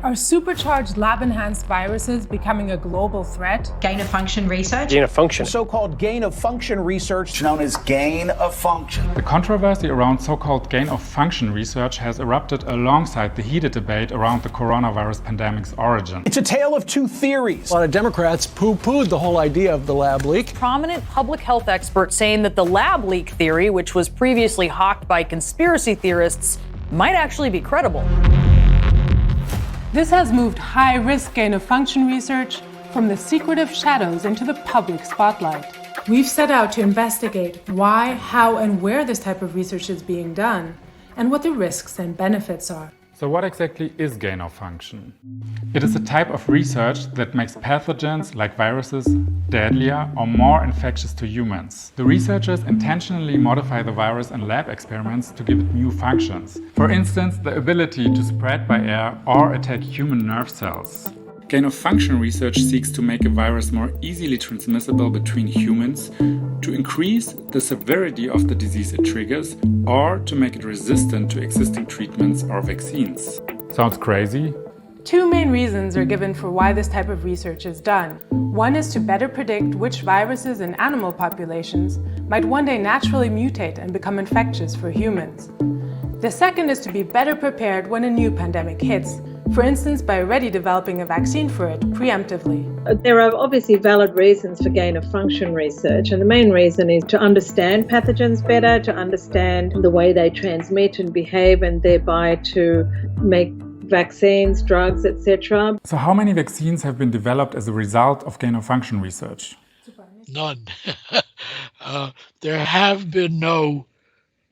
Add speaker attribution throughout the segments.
Speaker 1: Are supercharged lab-enhanced viruses becoming a global threat?
Speaker 2: Gain-of-function research?
Speaker 3: Gain-of-function.
Speaker 4: So-called gain-of-function research known as gain-of-function.
Speaker 5: The controversy around so-called gain-of-function research has erupted alongside the heated debate around the coronavirus pandemic's origin.
Speaker 4: It's a tale of two theories.
Speaker 6: A lot of Democrats poo-pooed the whole idea of the lab leak.
Speaker 7: Prominent public health experts saying that the lab leak theory, which was previously hawked by conspiracy theorists, might actually be credible.
Speaker 1: This has moved high-risk gain-of-function research from the secretive shadows into the public spotlight. We've set out to investigate why, how, and where this type of research is being done, and what the risks and benefits are.
Speaker 5: So what exactly is gain-of-function? It is a type of research that makes pathogens like viruses deadlier or more infectious to humans. The researchers intentionally modify the virus in lab experiments to give it new functions. For instance, the ability to spread by air or attack human nerve cells. Gain-of-function research seeks to make a virus more easily transmissible between humans, to increase the severity of the disease it triggers, or to make it resistant to existing treatments or vaccines. Sounds crazy?
Speaker 1: Two main reasons are given for why this type of research is done. One is to better predict which viruses in animal populations might one day naturally mutate and become infectious for humans. The second is to be better prepared when a new pandemic hits, for instance by already developing a vaccine for it preemptively.
Speaker 8: There are obviously valid reasons for gain-of-function research, and the main reason is to understand pathogens better, to understand the way they transmit and behave, and thereby to make vaccines, drugs, etc.
Speaker 5: So how many vaccines have been developed as a result of gain-of-function research?
Speaker 9: None. There have been no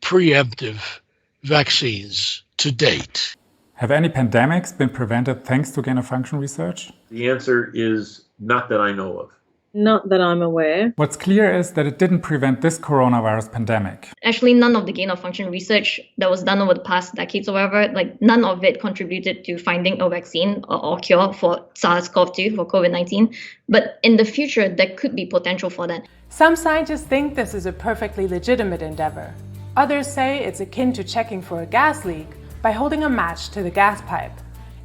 Speaker 9: preemptive vaccines to date.
Speaker 5: Have any pandemics been prevented thanks to gain-of-function research?
Speaker 3: The answer is not that I know of.
Speaker 8: Not that I'm aware.
Speaker 5: What's clear is that it didn't prevent this coronavirus pandemic.
Speaker 10: Actually, none of the gain-of-function research that was done over the past decades or whatever, none of it contributed to finding a vaccine or cure for SARS-CoV-2, for COVID-19. But in the future, there could be potential for that.
Speaker 1: Some scientists think this is a perfectly legitimate endeavor. Others say it's akin to checking for a gas leak by holding a match to the gas pipe.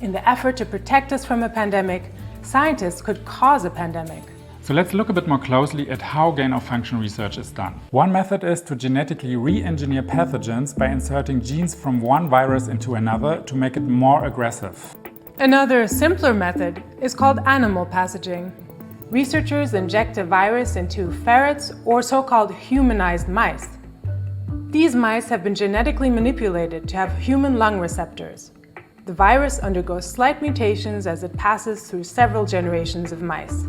Speaker 1: In the effort to protect us from a pandemic, scientists could cause a pandemic.
Speaker 5: So let's look a bit more closely at how gain-of-function research is done. One method is to genetically re-engineer pathogens by inserting genes from one virus into another to make it more aggressive.
Speaker 1: Another, simpler method is called animal passaging. Researchers inject a virus into ferrets or so-called humanized mice. These mice have been genetically manipulated to have human lung receptors. The virus undergoes slight mutations as it passes through several generations of mice.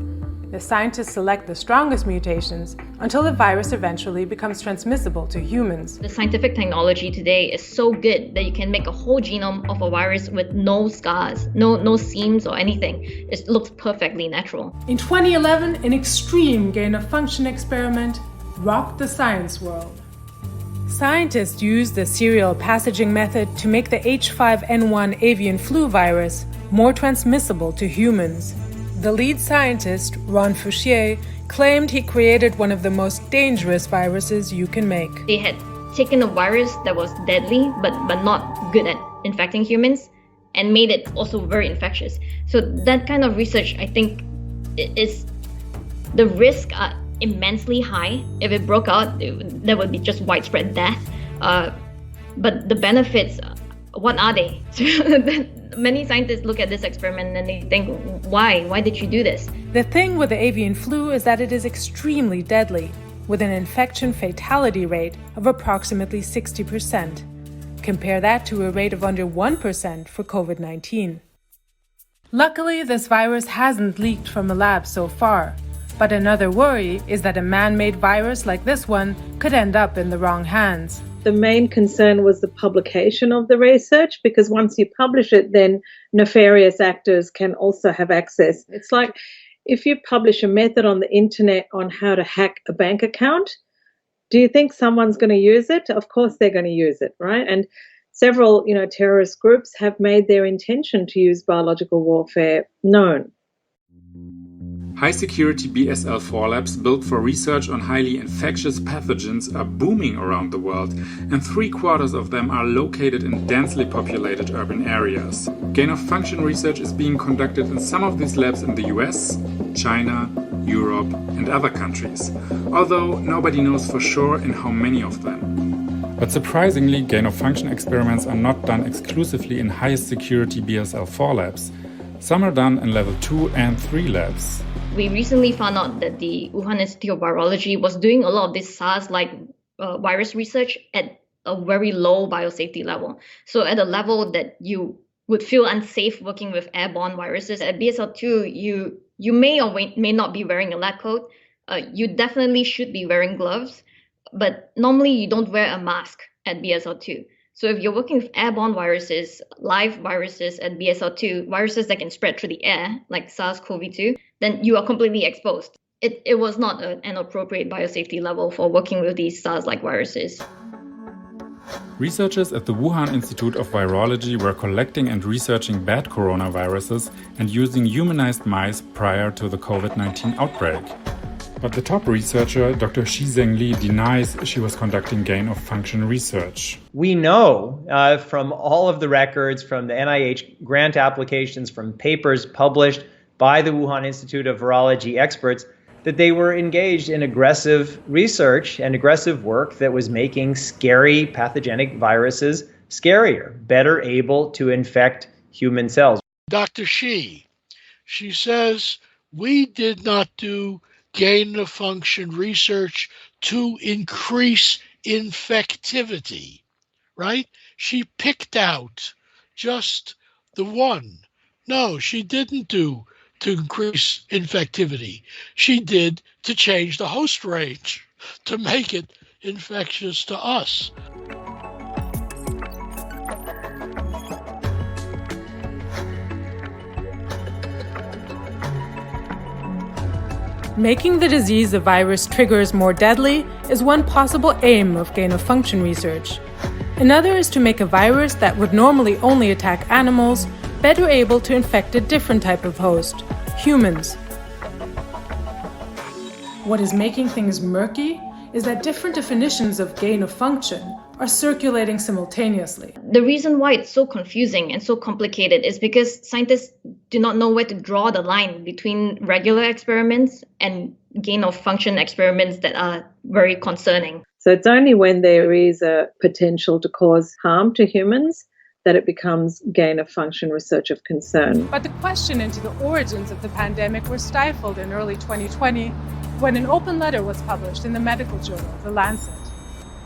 Speaker 1: The scientists select the strongest mutations until the virus eventually becomes transmissible to humans.
Speaker 10: The scientific technology today is so good that you can make a whole genome of a virus with no scars, no seams or anything. It looks perfectly natural.
Speaker 1: In 2011, an extreme gain-of-function experiment rocked the science world. Scientists used the serial passaging method to make the H5N1 avian flu virus more transmissible to humans. The lead scientist, Ron Fouchier, claimed he created one of the most dangerous viruses you can make.
Speaker 10: They had taken a virus that was deadly but not good at infecting humans and made it also very infectious. So that kind of research, I think, is the risks are immensely high. If it broke out, there would be just widespread death. But the benefits, what are they? Many scientists look at this experiment and they think, why? Why did you do this?
Speaker 1: The thing with the avian flu is that it is extremely deadly, with an infection fatality rate of approximately 60%. Compare that to a rate of under 1% for COVID-19. Luckily, this virus hasn't leaked from a lab so far. But another worry is that a man-made virus like this one could end up in the wrong hands.
Speaker 8: The main concern was the publication of the research, because once you publish it, then nefarious actors can also have access. It's like if you publish a method on the internet on how to hack a bank account, do you think someone's going to use it? Of course they're going to use it, right? And several, terrorist groups have made their intention to use biological warfare known.
Speaker 5: High-security BSL-4 labs built for research on highly infectious pathogens are booming around the world, and 3/4 of them are located in densely populated urban areas. Gain-of-function research is being conducted in some of these labs in the US, China, Europe, and other countries, although nobody knows for sure in how many of them. But surprisingly, gain-of-function experiments are not done exclusively in highest-security BSL-4 labs. Some are done in level 2 and 3 labs.
Speaker 10: We recently found out that the Wuhan Institute of Virology was doing a lot of this SARS-like virus research at a very low biosafety level. So at a level that you would feel unsafe working with airborne viruses. At BSL-2, you may or may not be wearing a lab coat. You definitely should be wearing gloves, but normally you don't wear a mask at BSL-2. So if you're working with airborne viruses, live viruses at BSL-2, viruses that can spread through the air, like SARS-CoV-2, then you are completely exposed. It was not an appropriate biosafety level for working with these SARS-like viruses.
Speaker 5: Researchers at the Wuhan Institute of Virology were collecting and researching bad coronaviruses and using humanized mice prior to the COVID-19 outbreak. But the top researcher, Dr. Shizeng Li, denies she was conducting gain-of-function research.
Speaker 2: We know from all of the records, from the NIH grant applications, from papers published by the Wuhan Institute of Virology experts, that they were engaged in aggressive research and aggressive work that was making scary pathogenic viruses scarier, better able to infect human cells.
Speaker 9: Dr. Shi, she says, we did not do gain-of-function research to increase infectivity, right? She picked out just the one. No, she didn't do to increase infectivity. She did to change the host range to make it infectious to us.
Speaker 1: Making the disease the virus triggers more deadly is one possible aim of gain-of-function research. Another is to make a virus that would normally only attack animals better able to infect a different type of host, humans. What is making things murky is that different definitions of gain-of-function are circulating simultaneously.
Speaker 10: The reason why it's so confusing and so complicated is because scientists do not know where to draw the line between regular experiments and gain-of-function experiments that are very concerning.
Speaker 8: So it's only when there is a potential to cause harm to humans that it becomes gain-of-function research of concern.
Speaker 1: But the question into the origins of the pandemic were stifled in early 2020 when an open letter was published in the medical journal, The Lancet.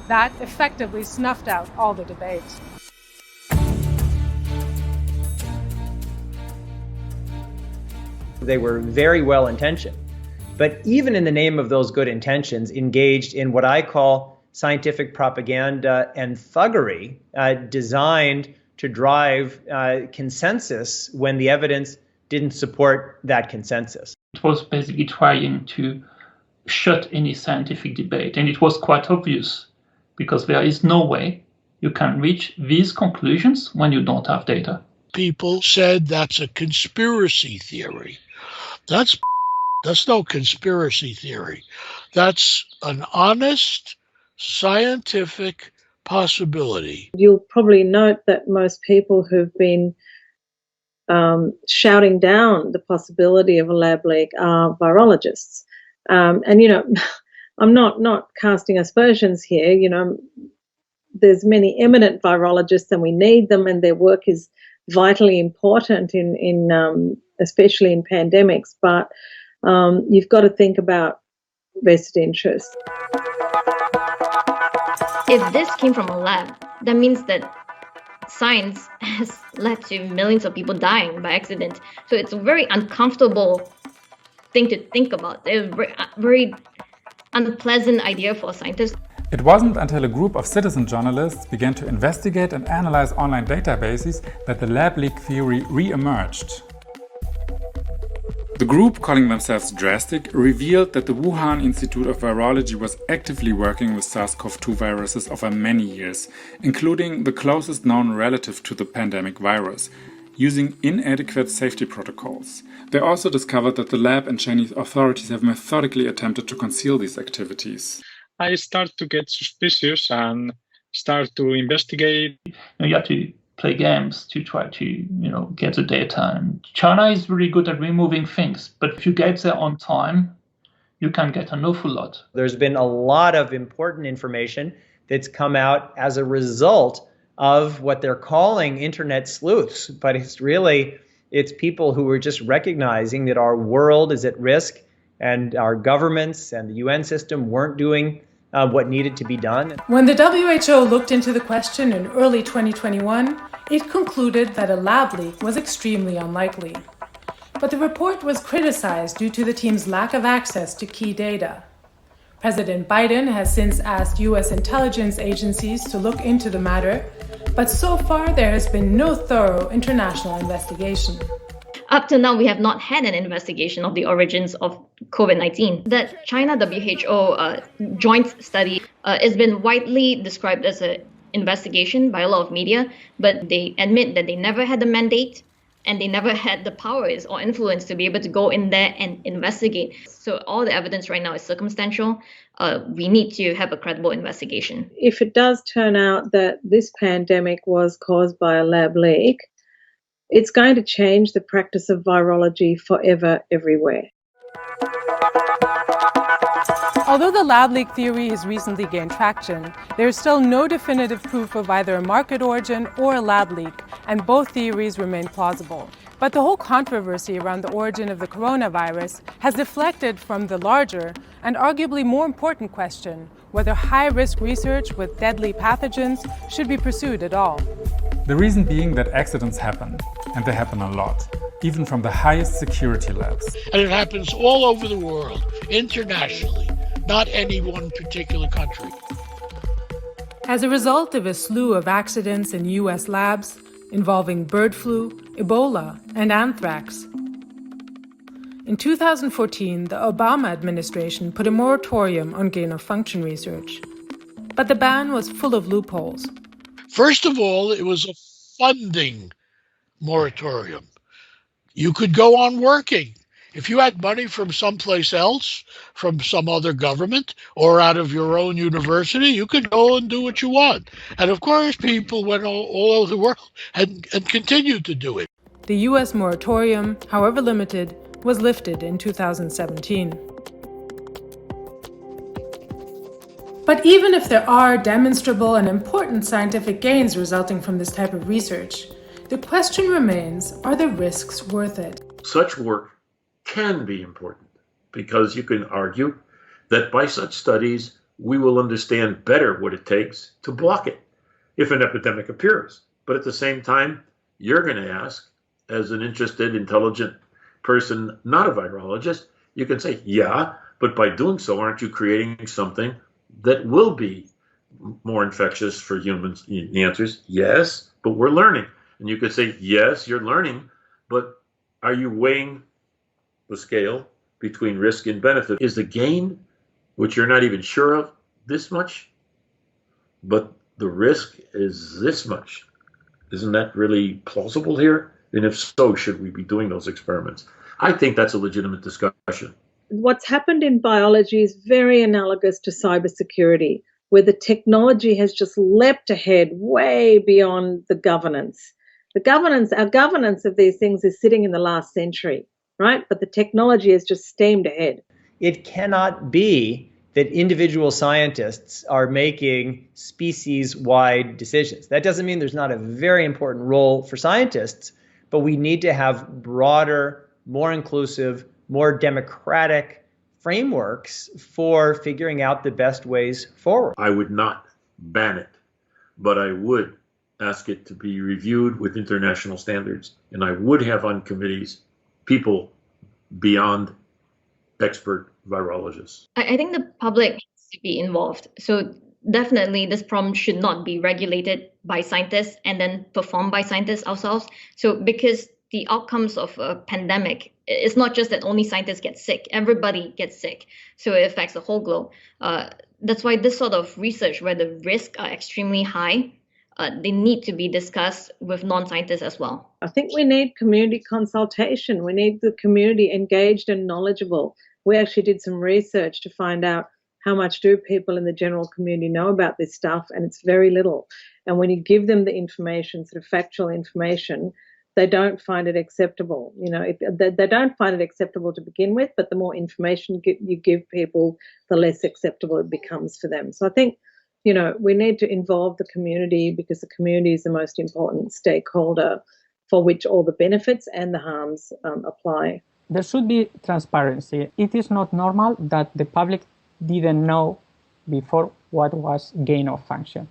Speaker 1: That effectively snuffed out all the debate.
Speaker 2: They were very well intentioned, but even in the name of those good intentions, engaged in what I call scientific propaganda and thuggery designed to drive consensus when the evidence didn't support that consensus.
Speaker 11: It was basically trying to shut any scientific debate, and it was quite obvious because there is no way you can reach these conclusions when you don't have data.
Speaker 9: People said that's a conspiracy theory. That's no conspiracy theory. That's an honest scientific possibility.
Speaker 8: You'll probably note that most people who've been shouting down the possibility of a lab leak are virologists. And, you know, I'm not casting aspersions here. You know, there's many eminent virologists and we need them, and their work is vitally important in especially in pandemics. But you've got to think about vested interests.
Speaker 10: If this came from a lab, that means that science has led to millions of people dying by accident. So it's a very uncomfortable thing to think about. It's a very unpleasant idea for scientists.
Speaker 5: It wasn't until a group of citizen journalists began to investigate and analyze online databases that the lab leak theory re-emerged. The group, calling themselves Drastic, revealed that the Wuhan Institute of Virology was actively working with SARS-CoV-2 viruses over many years, including the closest known relative to the pandemic virus, using inadequate safety protocols. They also discovered that the lab and Chinese authorities have methodically attempted to conceal these activities.
Speaker 12: I start to get suspicious and start to investigate.
Speaker 11: You have to play games to try to, get the data. And China is really good at removing things, but if you get there on time, you can get an awful lot.
Speaker 2: There's been a lot of important information that's come out as a result of what they're calling internet sleuths, but it's people who are just recognizing that our world is at risk and our governments and the UN system weren't doing what needed to be done.
Speaker 1: When the WHO looked into the question in early 2021, it concluded that a lab leak was extremely unlikely. But the report was criticized due to the team's lack of access to key data. President Biden has since asked U.S. intelligence agencies to look into the matter, but so far there has been no thorough international investigation.
Speaker 10: Up to now, we have not had an investigation of the origins of COVID-19. The China WHO joint study has been widely described as an investigation by a lot of media, but they admit that they never had the mandate and they never had the powers or influence to be able to go in there and investigate. So all the evidence right now is circumstantial. We need to have a credible investigation.
Speaker 8: If it does turn out that this pandemic was caused by a lab leak, it's going to change the practice of virology forever, everywhere.
Speaker 1: Although the lab leak theory has recently gained traction, there is still no definitive proof of either a market origin or a lab leak, and both theories remain plausible. But the whole controversy around the origin of the coronavirus has deflected from the larger and arguably more important question, whether high-risk research with deadly pathogens should be pursued at all.
Speaker 5: The reason being that accidents happen, and they happen a lot, even from the highest security labs.
Speaker 9: And it happens all over the world, internationally, not any one particular country.
Speaker 1: As a result of a slew of accidents in U.S. labs involving bird flu, Ebola, and anthrax, in 2014, the Obama administration put a moratorium on gain-of-function research. But the ban was full of loopholes.
Speaker 9: First of all, it was a funding moratorium. You could go on working. If you had money from someplace else, from some other government, or out of your own university, you could go and do what you want. And of course, people went all over the world and continued to do it.
Speaker 1: The U.S. moratorium, however limited, was lifted in 2017. But even if there are demonstrable and important scientific gains resulting from this type of research, the question remains, are the risks worth it?
Speaker 3: Such work can be important because you can argue that by such studies, we will understand better what it takes to block it if an epidemic appears. But at the same time, you're going to ask, as an interested, intelligent person, not a virologist, you can say, yeah, but by doing so, aren't you creating something that will be more infectious for humans? The answer is yes, but we're learning. And you could say, yes, you're learning, but are you weighing the scale between risk and benefit? Is the gain, which you're not even sure of, this much, but the risk is this much? Isn't that really plausible here? And if so, should we be doing those experiments? I think that's a legitimate discussion.
Speaker 8: What's happened in biology is very analogous to cybersecurity, where the technology has just leapt ahead way beyond the governance. Our governance of these things is sitting in the last century, right? But the technology has just steamed ahead.
Speaker 2: It cannot be that individual scientists are making species-wide decisions. That doesn't mean there's not a very important role for scientists, but we need to have broader, more inclusive, more democratic frameworks for figuring out the best ways forward.
Speaker 3: I would not ban it, but I would ask it to be reviewed with international standards. And I would have on committees people beyond expert virologists.
Speaker 10: I think the public needs to be involved. So definitely this problem should not be regulated by scientists and then performed by scientists ourselves. So because the outcomes of a pandemic, it's not just that only scientists get sick, everybody gets sick. So it affects the whole globe. That's why this sort of research where the risks are extremely high they need to be discussed with non-scientists as well.
Speaker 8: I think we need community consultation. We need the community engaged and knowledgeable. We actually did some research to find out how much do people in the general community know about this stuff, and it's very little. And when you give them the information, sort of factual information, they don't find it acceptable. They don't find it acceptable to begin with, but the more information you give people, the less acceptable it becomes for them. So I think, we need to involve the community, because the community is the most important stakeholder for which all the benefits and the harms apply.
Speaker 13: There should be transparency. It is not normal that the public didn't know before what was gain of function.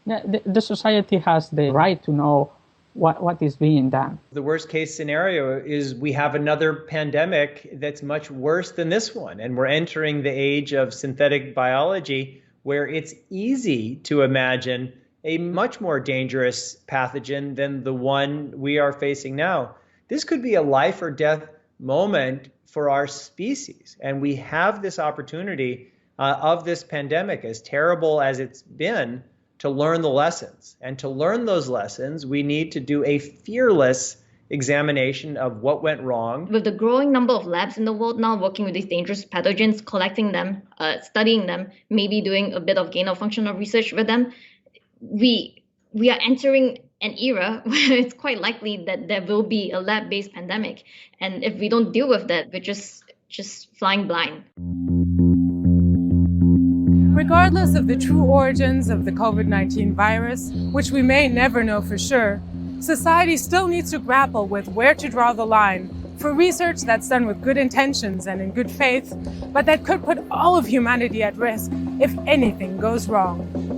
Speaker 13: The society has the right to know what is being done.
Speaker 2: The worst case scenario is we have another pandemic that's much worse than this one, and we're entering the age of synthetic biology, where it's easy to imagine a much more dangerous pathogen than the one we are facing now. This could be a life or death moment for our species, and we have this opportunity of this pandemic, as terrible as it's been, to learn the lessons. And to learn those lessons, we need to do a fearless examination of what went wrong.
Speaker 10: With the growing number of labs in the world now working with these dangerous pathogens, collecting them, studying them, maybe doing a bit of gain-of-functional research with them, we are entering an era where it's quite likely that there will be a lab-based pandemic. And if we don't deal with that, we're just flying blind.
Speaker 1: Regardless of the true origins of the COVID-19 virus, which we may never know for sure, society still needs to grapple with where to draw the line for research that's done with good intentions and in good faith, but that could put all of humanity at risk if anything goes wrong.